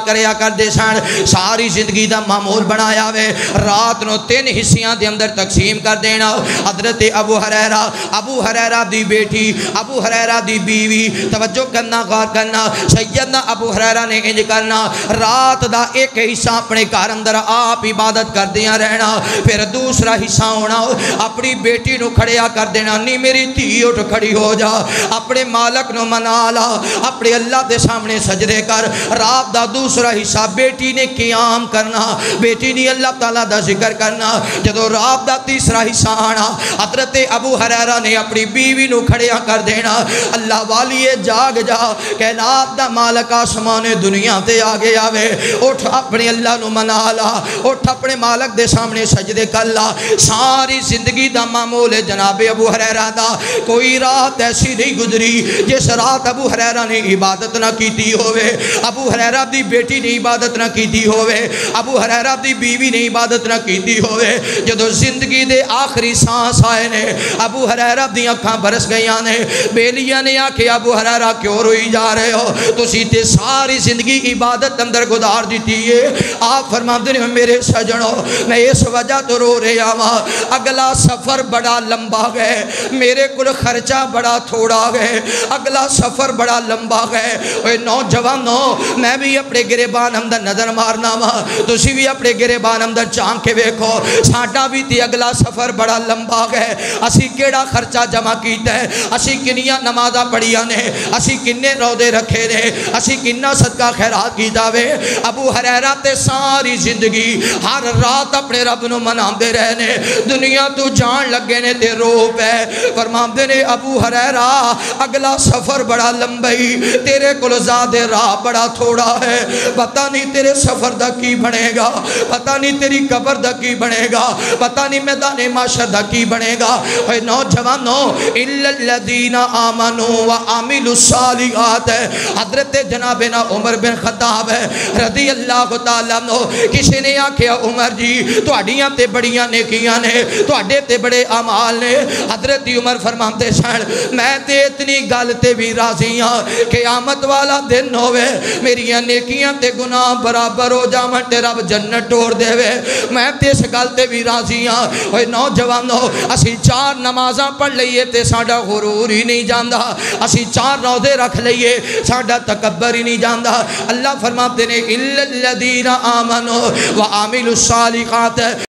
کریا کر دے سن ساری زندگی دا معمول بنایا وے رات نو 3 حصیاں دے اندر تقسیم کر دینا حضرت ابو ہریرہ دی بیٹی ابو ہریرہ دی بیوی توجہ کرنا غور کرنا سیدنا ابو ہریرہ نے انج کرنا رات دا ایک حصہ اپنے گھر اندر آپ عبادت کر دیا رہنا پھر دوسرا حصہ ہونا اپنی بیٹی نو کھڑیا کر دینا نہیں میری دھی اٹھ کھڑی ہو جا اپنے مالک نو منا لا اپنے اللہ دے سامنے سجدے کر رات دا دوسرا حصہ بیٹی نے قیام کرنا بیٹی نے اللہ تعالیٰ دا ذکر کرنا جدو رات دا تیسرا حصہ آنا حضرت ابو ہریرہ نے اپنی بیوی نو کھڑیا کر دینا اللہ والی جاگ جا کائنات دا مالک آسمان دنیا تے آگے آوے اٹھ اپنے اللہ نو منا لا اٹھ اپنے مالک دے سامنے سجدے کر لا ساری زندگی دا معمول جناب ابو ہریرہ دا کوئی رات ایسی نہیں گزری جس رات ابو ہریرہ نے عبادت نہ کیتی ہوئے ابو ہریرہ دی بیٹی نے عبادت نہ کیتی ہوئے ابو ہریرہ دی بیوی نے عبادت نہ کیتی ہوئے جدو زندگی دے آخری سانس آئے نے ابو ہریرہ دی اکھاں برس گئیاں نے بیلیاں نے آکھے ابو ہریرہ کیوں روئی جا رہے ہو تسی تے ساری زندگی عبادت اندر گزار دیتی ہے آپ فرماتے ہیں میرے سجنوں میں اس وجہ تو رو رہے آواں اگلا سفر بڑا لمبا گئے میرے کل خرچہ بڑا تھوڑا گئے اگلا سفر بڑا لمبا گئے اے نوجوانوں میں بھی اپنے گریبان اندر نظر مارنا وا تسی بھی اپنے گریبان اندر چانک کے ویکھو ساڈا بھی تے اگلا سفر بڑا لمبا گئے اسی کیڑا خرچہ جمع کیتا ہے اسی کنیاں نمازاں پڑھیاں نے اسی کنے روزے رکھے نے اسی کنا صدقہ خیرات کیتا وے ابو ہریرہ تے ساری زندگی ہر رات اپنے رب نو مناندے رہے نے دنیا تو جان لگے نے تے رو پے فرماندے نے ابو ہریرہ اگلا سفر بڑا لمبی تیرے کل زاد راہ بڑا تھوڑا ہے پتہ نہیں تیرے سفر دا کی بنے گا پتہ نہیں تیری قبر دا کی بنے گا پتہ نہیں میدان معاشر دا کی بنے گا اے نوجوانوں الا الذین آمنوا وعملوا الصالحات حضرت جناب عمر بن خطاب رضی اللہ تعالیٰ عنہ کسی نے آکھیا عمر جی تہاڈیاں تے بڑیاں نیکیاں نے تہاڈے تے بڑے اعمال نے حضرت عمر فرماتے سن میں تے اتنی گل تے بھی راضی ہاں قیامت والا دن ہوئے میری نیکیاں تے گناہ برابر ہو جاون تے رب جنت ٹور دے وے میں تے اس گل تے بھی راضی ہاں اوے نوجوانو اسی 4 نمازاں پڑھ لئیے تے ساڈا غرور ہی نہیں جاندا اسی 4 روزے رکھ لئیے ساڈا تکبر ہی نہیں جاندا اللہ فرماتے نے الا الذین آمنوا وعملوا الصالحات